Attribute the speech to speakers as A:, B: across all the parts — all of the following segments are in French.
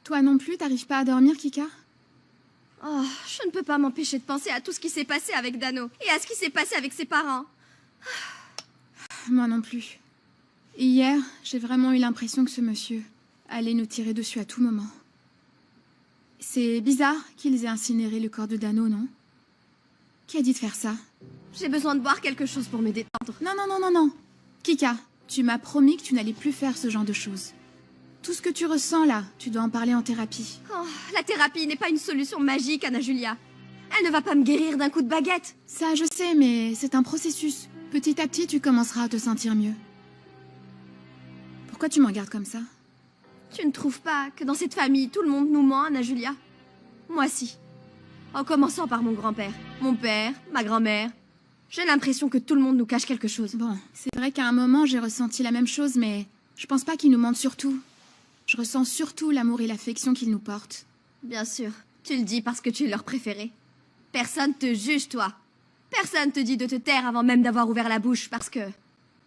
A: Toi non plus, t'arrives pas à dormir, Kika?
B: Oh, je ne peux pas m'empêcher de penser à tout ce qui s'est passé avec Dano et à ce qui s'est passé avec ses parents.
A: Moi non plus. Hier, j'ai vraiment eu l'impression que ce monsieur allait nous tirer dessus à tout moment. C'est bizarre qu'ils aient incinéré le corps de Dano, non? Qui a dit de faire ça?
B: J'ai besoin de boire quelque chose pour me détendre.
A: Non. Kika, tu m'as promis que tu n'allais plus faire ce genre de choses. Tout ce que tu ressens là, tu dois en parler en thérapie.
B: Oh, la thérapie n'est pas une solution magique, Anna Julia. Elle ne va pas me guérir d'un coup de baguette.
A: Ça, je sais, mais c'est un processus. Petit à petit, tu commenceras à te sentir mieux. Pourquoi tu me regardes comme ça?
B: Tu ne trouves pas que dans cette famille, tout le monde nous ment, Anna Julia? Moi si. En commençant par mon grand-père, mon père, ma grand-mère. J'ai l'impression que tout le monde nous cache quelque chose.
A: Bon, c'est vrai qu'à un moment, j'ai ressenti la même chose, mais je pense pas qu'ils nous mentent surtout. Je ressens surtout l'amour et l'affection qu'ils nous portent.
B: Bien sûr, tu le dis parce que tu es leur préféré. Personne te juge, toi. Personne te dit de te taire avant même d'avoir ouvert la bouche, parce que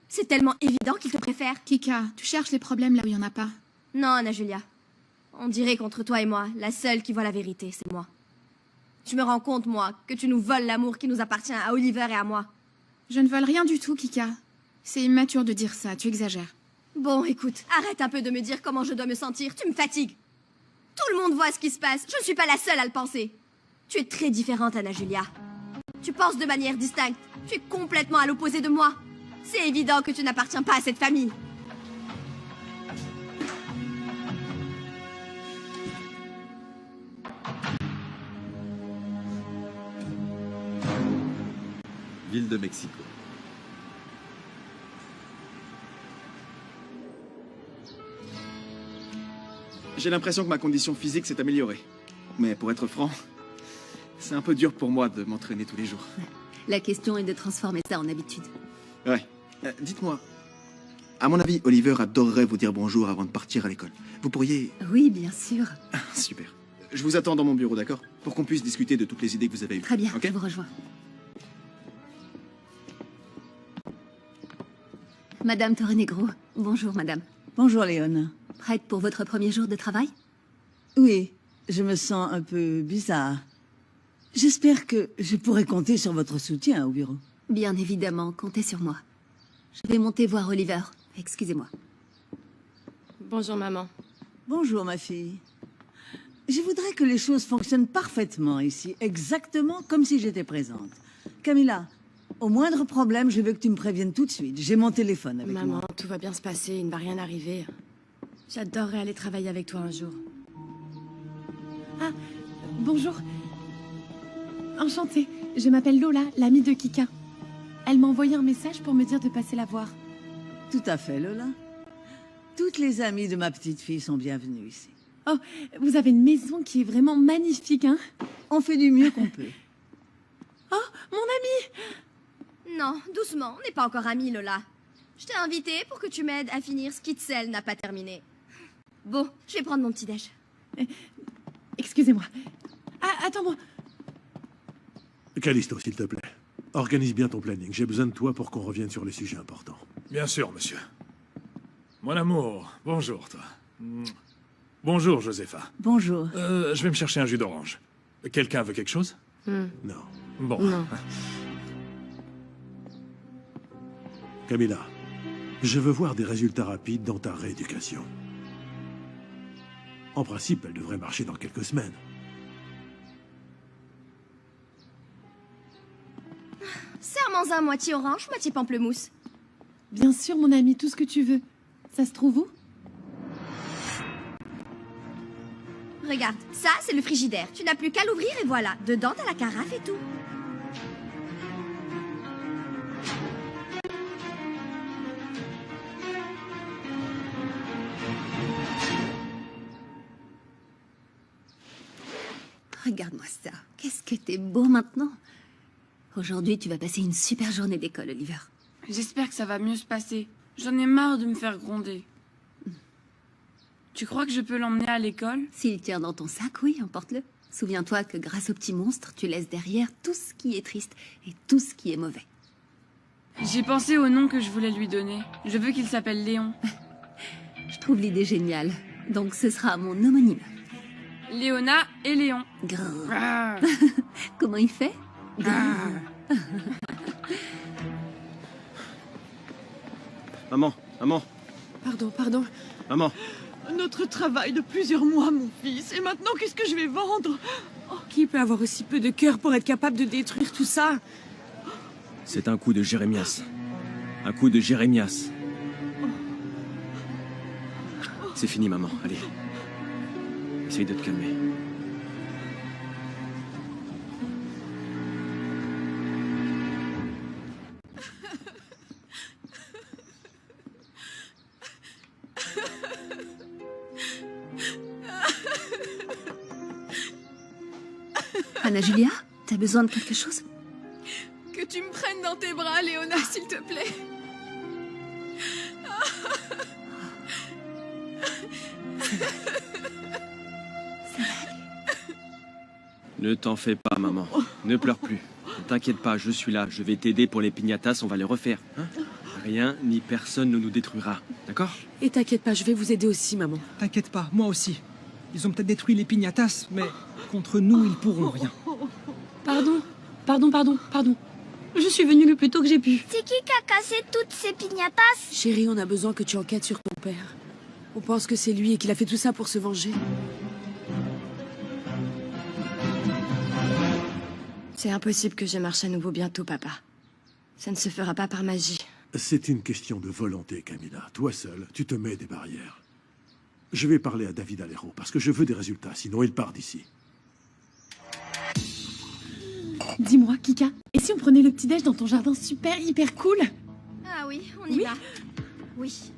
B: c'est tellement évident qu'ils te préfèrent.
A: Kika, tu cherches les problèmes là où il y en a pas.
B: Non, Anna Julia. On dirait qu'entre toi et moi, la seule qui voit la vérité, c'est moi. Je me rends compte, moi, que tu nous voles l'amour qui nous appartient à Oliver et à moi.
A: Je ne vole rien du tout, Kika. C'est immature de dire ça, tu exagères.
B: Bon, écoute, arrête un peu de me dire comment je dois me sentir, tu me fatigues. Tout le monde voit ce qui se passe, je ne suis pas la seule à le penser. Tu es très différente, Anna Julia. Tu penses de manière distincte, tu es complètement à l'opposé de moi. C'est évident que tu n'appartiens pas à cette famille.
C: Ville de Mexico.
D: J'ai l'impression que ma condition physique s'est améliorée. Mais pour être franc, c'est un peu dur pour moi de m'entraîner tous les jours.
E: La question est de transformer ça en habitude.
D: Ouais. Dites-moi, à mon avis, Oliver adorerait vous dire bonjour avant de partir à l'école. Vous pourriez...
E: Oui, bien sûr.
D: Super. Je vous attends dans mon bureau, d'accord? Pour qu'on puisse discuter de toutes les idées que vous avez eues.
E: Très bien,
D: ok?
E: je vous rejoins. Madame Torrenegro, bonjour madame.
F: Bonjour Léon.
E: Prête pour votre premier jour de travail?
F: Oui, je me sens un peu bizarre. J'espère que je pourrai compter sur votre soutien au bureau.
E: Bien évidemment, comptez sur moi. Je vais monter voir Oliver. Excusez-moi.
G: Bonjour maman.
F: Bonjour ma fille. Je voudrais que les choses fonctionnent parfaitement ici, exactement comme si j'étais présente. Camilla, au moindre problème, je veux que tu me préviennes tout de suite. J'ai mon téléphone avec
G: Maman,
F: moi.
G: tout va bien se passer, il ne va rien arriver. J'adorerais aller travailler avec toi un jour.
H: Ah, bonjour. Enchantée, je m'appelle Lola, l'amie de Kika. Elle m'a envoyé un message pour me dire de passer la voir.
F: Tout à fait, Lola. Toutes les amies de ma petite fille sont bienvenues ici.
H: Oh, vous avez une maison qui est vraiment magnifique, hein?
F: On fait du mieux qu'on peut.
H: Oh, mon ami!
B: Non, doucement, on n'est pas encore amis, Lola. Je t'ai invité pour que tu m'aides à finir ce qu'Itzel n'a pas terminé. Bon, je vais prendre mon petit-déj.
H: Excusez-moi. Ah, attends-moi.
I: Callisto, s'il te plaît. Organise bien ton planning. J'ai besoin de toi pour qu'on revienne sur les sujets importants.
J: Bien sûr, monsieur. Mon amour, bonjour, toi. Bonjour, Josepha.
F: Bonjour.
J: Je vais me chercher un jus d'orange. Quelqu'un veut quelque chose?
I: Non.
J: Bon.
G: Non.
I: Camilla, je veux voir des résultats rapides dans ta rééducation. En principe, elle devrait marcher dans quelques semaines.
B: Serments-en moitié orange, moitié pamplemousse.
H: Bien sûr, mon ami, tout ce que tu veux. Ça se trouve où?
B: Regarde, ça, c'est le frigidaire. Tu n'as plus qu'à l'ouvrir et voilà. Dedans, t'as la carafe et tout.
E: Regarde-moi ça. Qu'est-ce que t'es beau maintenant. Aujourd'hui, tu vas passer une super journée d'école, Oliver.
A: J'espère que ça va mieux se passer. J'en ai marre de me faire gronder. Tu crois que je peux l'emmener à l'école?
E: S'il tient dans ton sac, oui, emporte-le. Souviens-toi que grâce au petit monstre, tu laisses derrière tout ce qui est triste et tout ce qui est mauvais.
A: J'ai pensé au nom que je voulais lui donner. Je veux qu'il s'appelle Léon.
E: Je trouve l'idée géniale. Donc ce sera mon homonyme.
G: Léona et Léon.
E: Grrr.
G: Ah.
E: Comment il fait?
D: Maman, maman,
H: Pardon.
D: maman.
H: Notre travail de plusieurs mois, mon fils. Et maintenant, qu'est-ce que je vais vendre? Qui peut avoir aussi peu de cœur pour être capable de détruire tout ça?
K: C'est un coup de Jérémias. Un coup de Jérémias. C'est fini, maman. Allez. Essaye de te calmer.
E: Anna Julia, t'as besoin de quelque chose?
A: Que tu me prennes dans tes bras, Léona, s'il te plaît.
K: Ne t'en fais pas, maman. Ne pleure plus. Ne t'inquiète pas, je suis là. Je vais t'aider pour les piñatas, on va les refaire. Hein? Rien ni personne ne nous détruira. D'accord?
G: Et t'inquiète pas, je vais vous aider aussi, maman.
L: T'inquiète pas, moi aussi. Ils ont peut-être détruit les piñatas, mais contre nous, ils pourront rien.
G: Pardon. Je suis venue le plus tôt que j'ai pu.
B: C'est qui a cassé toutes ces piñatas?
G: Chérie, on a besoin que tu enquêtes sur ton père. On pense que c'est lui et qu'il a fait tout ça pour se venger. C'est impossible que je marche à nouveau bientôt, papa. Ça ne se fera pas par magie.
I: C'est une question de volonté, Camilla. Toi seul, tu te mets des barrières. Je vais parler à David Alero, parce que je veux des résultats, sinon il part d'ici.
H: Dis-moi, Kika, et si on prenait le petit-déj dans ton jardin super, hyper cool?
B: Ah oui, on y va. Oui.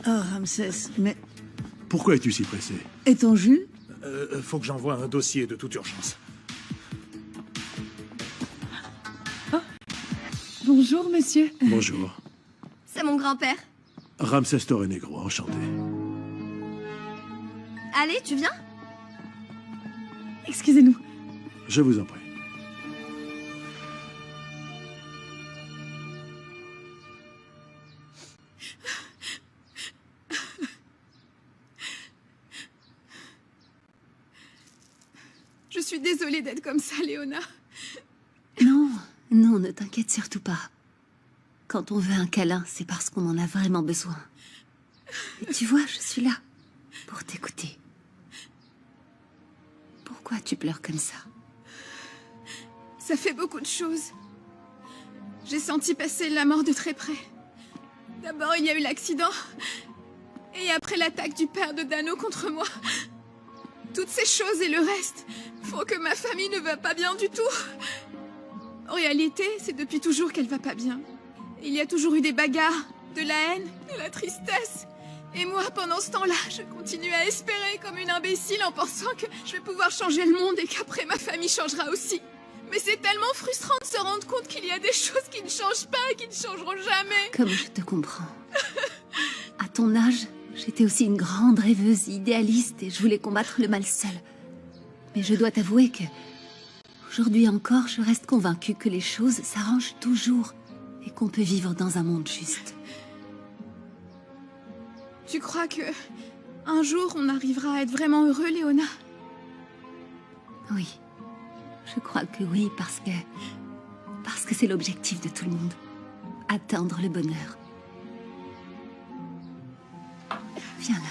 F: Oh, Ramsès, mais...
I: Pourquoi es-tu si pressé?
F: Et ton jus?
J: Faut que j'envoie un dossier de toute urgence.
H: Bonjour, monsieur.
I: Bonjour.
B: C'est mon grand-père.
I: Ramsès Torrenegro, enchanté.
B: Allez, tu viens?
H: Excusez-nous.
I: Je vous en prie.
A: Je suis désolée d'être comme ça, Léona.
E: Non, ne t'inquiète surtout pas. Quand on veut un câlin, c'est parce qu'on en a vraiment besoin. Et tu vois, je suis là, pour t'écouter. Pourquoi tu pleures comme ça?
A: Ça fait beaucoup de choses. J'ai senti passer la mort de très près. D'abord, il y a eu l'accident. Et après l'attaque du père de Dano contre moi. Toutes ces choses et le reste font que ma famille ne va pas bien du tout. En réalité, c'est depuis toujours qu'elle va pas bien. Il y a toujours eu des bagarres, de la haine, de la tristesse. Et moi, pendant ce temps-là, je continue à espérer comme une imbécile en pensant que je vais pouvoir changer le monde et qu'après ma famille changera aussi. Mais c'est tellement frustrant de se rendre compte qu'il y a des choses qui ne changent pas et qui ne changeront jamais.
E: Comme je te comprends. À ton âge, j'étais aussi une grande rêveuse, idéaliste, et je voulais combattre le mal seule. Mais je dois t'avouer que, aujourd'hui encore, je reste convaincue que les choses s'arrangent toujours et qu'on peut vivre dans un monde juste.
A: Tu crois que un jour on arrivera à être vraiment heureux, Léona?
E: Oui, je crois que oui, parce que c'est l'objectif de tout le monde. Atteindre le bonheur. Viens là.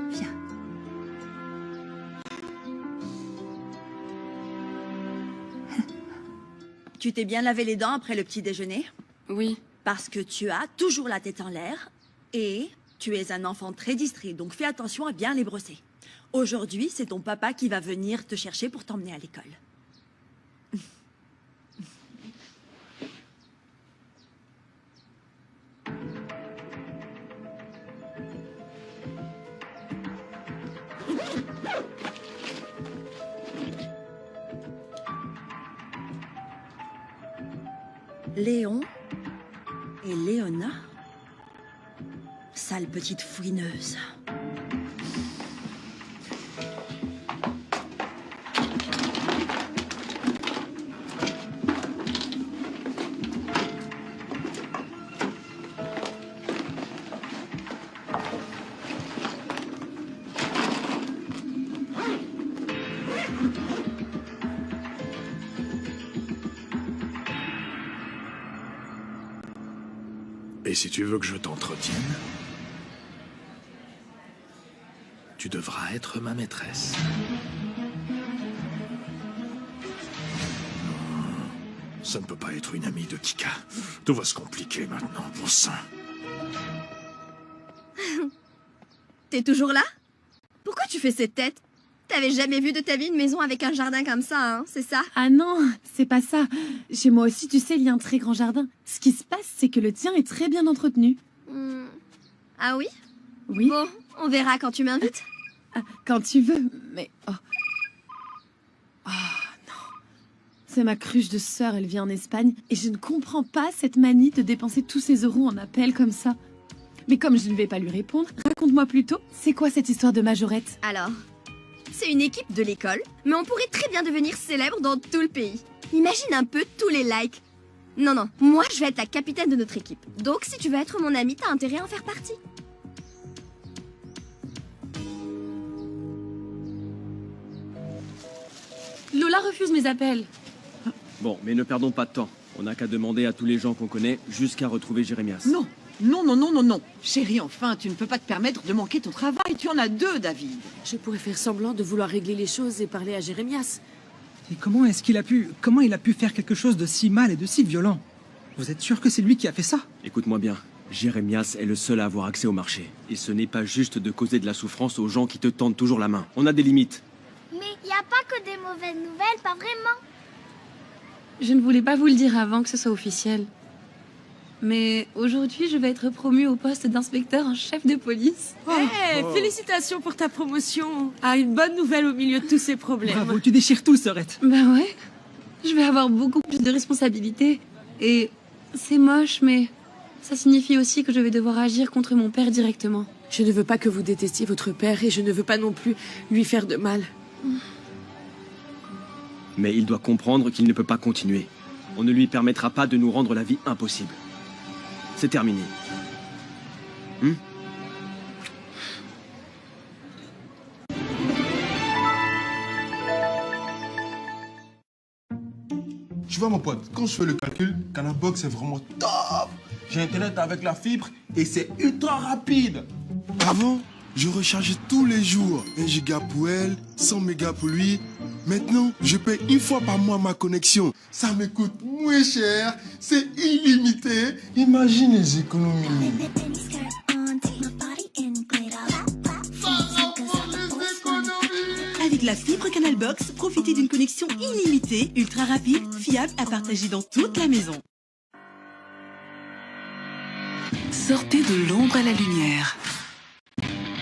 E: Viens.
M: Tu t'es bien lavé les dents après le petit déjeuner?
G: Oui.
M: Parce que tu as toujours la tête en l'air et tu es un enfant très distrait, donc fais attention à bien les brosser. Aujourd'hui, c'est ton papa qui va venir te chercher pour t'emmener à l'école. Léon et Léona. Sale petite fouineuse.
I: Et si tu veux que je t'entretienne, tu devras être ma maîtresse. Ça ne peut pas être une amie de Kika. Tout va se compliquer maintenant, bon sang.
B: T'es toujours là? Pourquoi tu fais cette tête? T'avais jamais vu de ta vie une maison avec un jardin comme ça, hein, c'est ça?
G: Ah non, c'est pas ça. Chez moi aussi, tu sais, il y a un très grand jardin. Ce qui se passe, c'est que le tien est très bien entretenu.
B: Ah oui?
G: Oui.
B: Bon, on verra quand tu m'invites.
G: Quand tu veux, mais... Oh non. C'est ma cruche de sœur, elle vit en Espagne, et je ne comprends pas cette manie de dépenser tous ses euros en appel comme ça. Mais comme je ne vais pas lui répondre, raconte-moi plutôt, c'est quoi cette histoire de majorette?
B: Alors, c'est une équipe de l'école, mais on pourrait très bien devenir célèbre dans tout le pays. Imagine un peu tous les likes. Non, non, moi je vais être la capitaine de notre équipe. Donc si tu veux être mon amie, t'as intérêt à en faire partie.
G: Lola refuse mes appels.
K: Bon, mais ne perdons pas de temps. On n'a qu'à demander à tous les gens qu'on connaît jusqu'à retrouver Jérémias.
H: Non, non, non, non, non, non. Chérie, enfin, tu ne peux pas te permettre de manquer ton travail. Tu en as deux, David.
G: Je pourrais faire semblant de vouloir régler les choses et parler à Jérémias.
L: Et comment il a pu faire quelque chose de si mal et de si violent? Vous êtes sûr que c'est lui qui a fait ça?
K: Écoute-moi bien. Jérémias est le seul à avoir accès au marché. Et ce n'est pas juste de causer de la souffrance aux gens qui te tendent toujours la main. On a des limites.
N: Mais il n'y a pas que des mauvaises nouvelles, pas vraiment.
G: Je ne voulais pas vous le dire avant que ce soit officiel. Mais aujourd'hui, je vais être promue au poste d'inspecteur en chef de police.
H: Félicitations pour ta promotion. Ah, une bonne nouvelle au milieu de tous ces problèmes.
L: Bravo, tu déchires tout, Sorette.
G: Ben ouais. Je vais avoir beaucoup plus de responsabilités. Et c'est moche, mais ça signifie aussi que je vais devoir agir contre mon père directement.
H: Je ne veux pas que vous détestiez votre père et je ne veux pas non plus lui faire de mal.
K: Mais il doit comprendre qu'il ne peut pas continuer. On ne lui permettra pas de nous rendre la vie impossible. C'est terminé.
O: Tu vois mon pote, quand je fais le calcul, Canal Box est vraiment top. J'ai internet avec la fibre et c'est ultra rapide. Avant, je rechargeais tous les jours. 1 giga pour elle, 100 mégas pour lui. Maintenant, je paye une fois par mois ma connexion. Ça me coûte moins cher, c'est illimité. Imagine les économies.
P: Avec la fibre Canal Box, profitez d'une connexion illimitée, ultra rapide, fiable à partager dans toute la maison.
Q: Sortez de l'ombre à la lumière.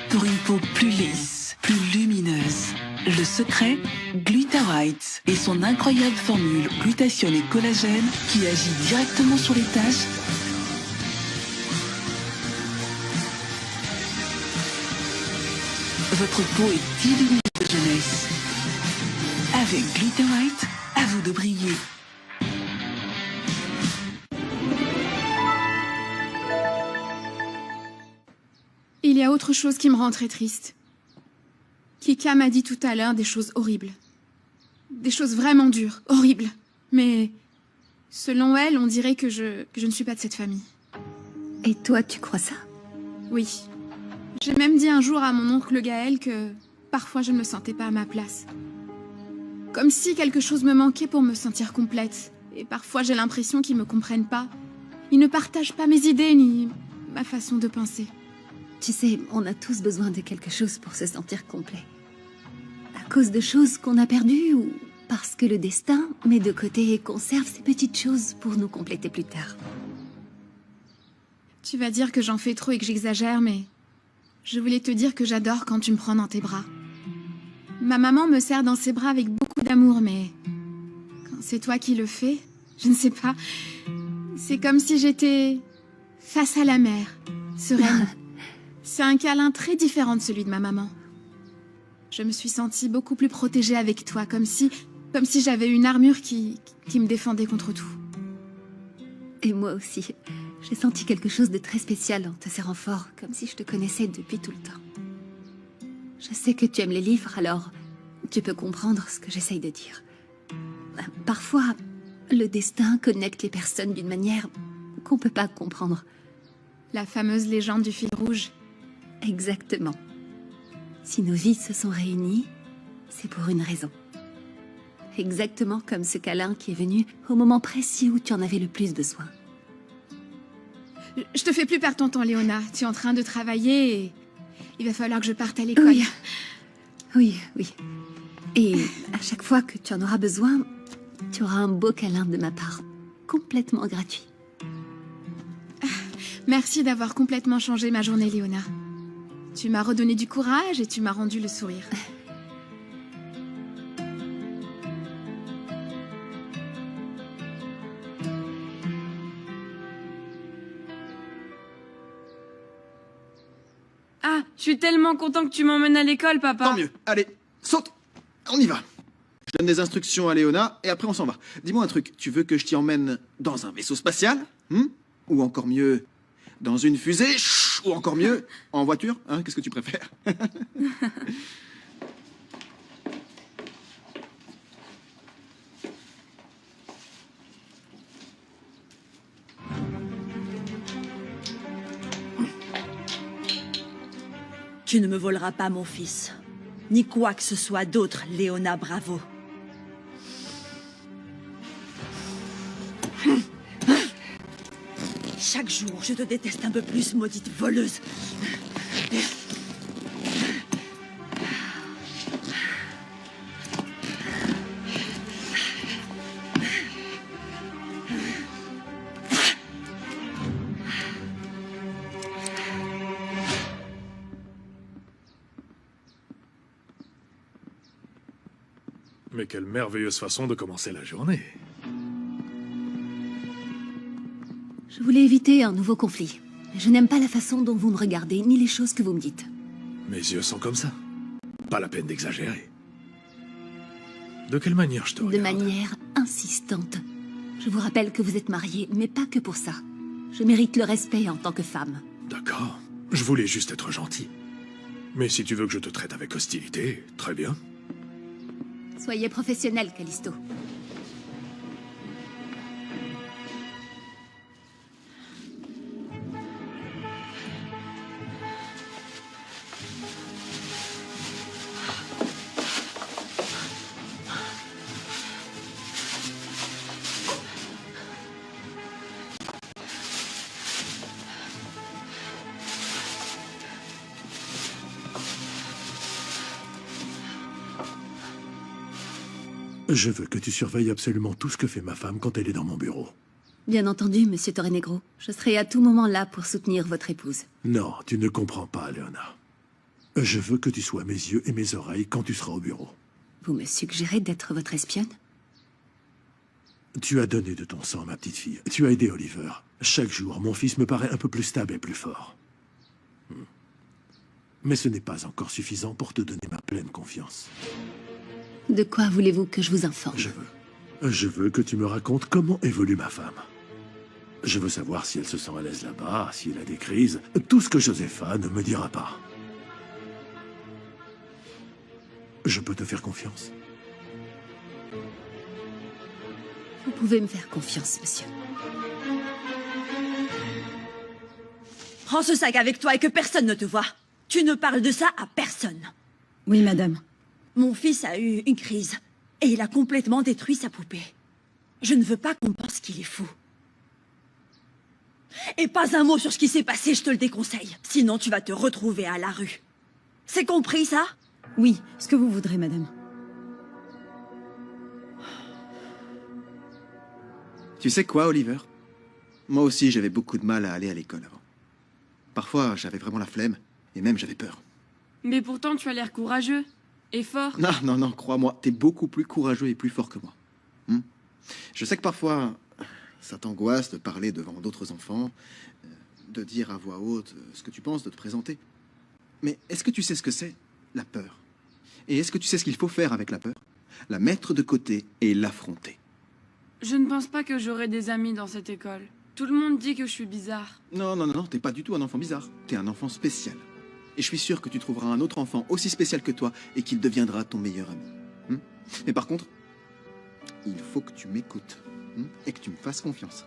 Q: Pour une peau plus lisse, plus lumineuse. Le secret, Gluta-White et son incroyable formule glutathione et collagène qui agit directement sur les taches. Votre peau est illuminée de jeunesse. Avec Gluta-White, à vous de briller.
A: Il y a autre chose qui me rend très triste. Kika m'a dit tout à l'heure des choses horribles. Des choses vraiment dures, horribles. Mais selon elle, on dirait que je ne suis pas de cette famille.
E: Et toi, tu crois ça?
A: Oui. J'ai même dit un jour à mon oncle Gaël que parfois je ne me sentais pas à ma place. Comme si quelque chose me manquait pour me sentir complète. Et parfois j'ai l'impression qu'ils ne me comprennent pas. Ils ne partagent pas mes idées ni ma façon de penser.
E: Tu sais, on a tous besoin de quelque chose pour se sentir complet. À cause de choses qu'on a perdues ou parce que le destin met de côté et conserve ces petites choses pour nous compléter plus tard.
A: Tu vas dire que j'en fais trop et que j'exagère, mais je voulais te dire que j'adore quand tu me prends dans tes bras. Ma maman me serre dans ses bras avec beaucoup d'amour, mais quand c'est toi qui le fais, je ne sais pas, c'est comme si j'étais face à la mer, sereine. C'est un câlin très différent de celui de ma maman. Je me suis sentie beaucoup plus protégée avec toi, comme si j'avais une armure qui me défendait contre tout.
E: Et moi aussi. J'ai senti quelque chose de très spécial en te serrant fort, comme si je te connaissais depuis tout le temps. Je sais que tu aimes les livres, alors tu peux comprendre ce que j'essaye de dire. Parfois, le destin connecte les personnes d'une manière qu'on ne peut pas comprendre.
A: La fameuse légende du fil rouge.
E: Exactement. Si nos vies se sont réunies, c'est pour une raison. Exactement comme ce câlin qui est venu au moment précis où tu en avais le plus besoin.
A: Je te fais plus perdre ton temps, Léona. Tu es en train de travailler et il va falloir que je parte à l'école.
E: Oui. Oui, oui. Et à chaque fois que tu en auras besoin, tu auras un beau câlin de ma part. Complètement gratuit.
A: Merci d'avoir complètement changé ma journée, Léona. Tu m'as redonné du courage et tu m'as rendu le sourire.
H: Ah, je suis tellement content que tu m'emmènes à l'école, papa.
D: Tant mieux. Allez, saute. On y va. Je donne des instructions à Léona et après on s'en va. Dis-moi un truc, tu veux que je t'y emmène dans un vaisseau spatial ou encore mieux, dans une fusée? Ou encore mieux, en voiture? Qu'est-ce que tu préfères?
M: Tu ne me voleras pas mon fils. Ni quoi que ce soit d'autre, Léona Bravo. Chaque jour, je te déteste un peu plus, maudite voleuse.
J: Mais quelle merveilleuse façon de commencer la journée.
E: Je voulais éviter un nouveau conflit. Je n'aime pas la façon dont vous me regardez, ni les choses que vous me dites.
J: Mes yeux sont comme ça. Pas la peine d'exagérer. De quelle manière je te regarde?
E: De manière insistante. Je vous rappelle que vous êtes mariés, mais pas que pour ça. Je mérite le respect en tant que femme.
J: D'accord. Je voulais juste être gentil. Mais si tu veux que je te traite avec hostilité, très bien.
E: Soyez professionnel, Callisto.
I: Je veux que tu surveilles absolument tout ce que fait ma femme quand elle est dans mon bureau.
E: Bien entendu, Monsieur Torrenegro. Je serai à tout moment là pour soutenir votre épouse.
I: Non, tu ne comprends pas, Léona. Je veux que tu sois mes yeux et mes oreilles quand tu seras au bureau.
E: Vous me suggérez d'être votre espionne?
I: Tu as donné de ton sang, ma petite fille. Tu as aidé Oliver. Chaque jour, mon fils me paraît un peu plus stable et plus fort. Mais ce n'est pas encore suffisant pour te donner ma pleine confiance.
E: De quoi voulez-vous que je vous informe?
I: Je veux que tu me racontes comment évolue ma femme. Je veux savoir si elle se sent à l'aise là-bas, si elle a des crises. Tout ce que Josepha ne me dira pas. Je peux te faire confiance.
E: Vous pouvez me faire confiance, monsieur.
M: Prends ce sac avec toi et que personne ne te voie. Tu ne parles de ça à personne.
F: Oui, madame.
M: Mon fils a eu une crise et il a complètement détruit sa poupée. Je ne veux pas qu'on pense qu'il est fou. Et pas un mot sur ce qui s'est passé, je te le déconseille. Sinon, tu vas te retrouver à la rue. C'est compris, ça?
F: Oui, ce que vous voudrez, madame.
D: Tu sais quoi, Oliver? Moi aussi, j'avais beaucoup de mal à aller à l'école avant. Parfois, j'avais vraiment la flemme, et même j'avais peur.
H: Mais pourtant, tu as l'air courageux et fort.
D: Non, crois-moi, t'es beaucoup plus courageux et plus fort que moi. Je sais que parfois, ça t'angoisse de parler devant d'autres enfants, de dire à voix haute ce que tu penses, de te présenter. Mais est-ce que tu sais ce que c'est, la peur? Et est-ce que tu sais ce qu'il faut faire avec la peur? La mettre de côté et l'affronter.
H: Je ne pense pas que j'aurai des amis dans cette école. Tout le monde dit que je suis bizarre.
D: Non, t'es pas du tout un enfant bizarre. T'es un enfant spécial. Et je suis sûr que tu trouveras un autre enfant aussi spécial que toi et qu'il deviendra ton meilleur ami. Mais par contre, il faut que tu m'écoutes et que tu me fasses confiance.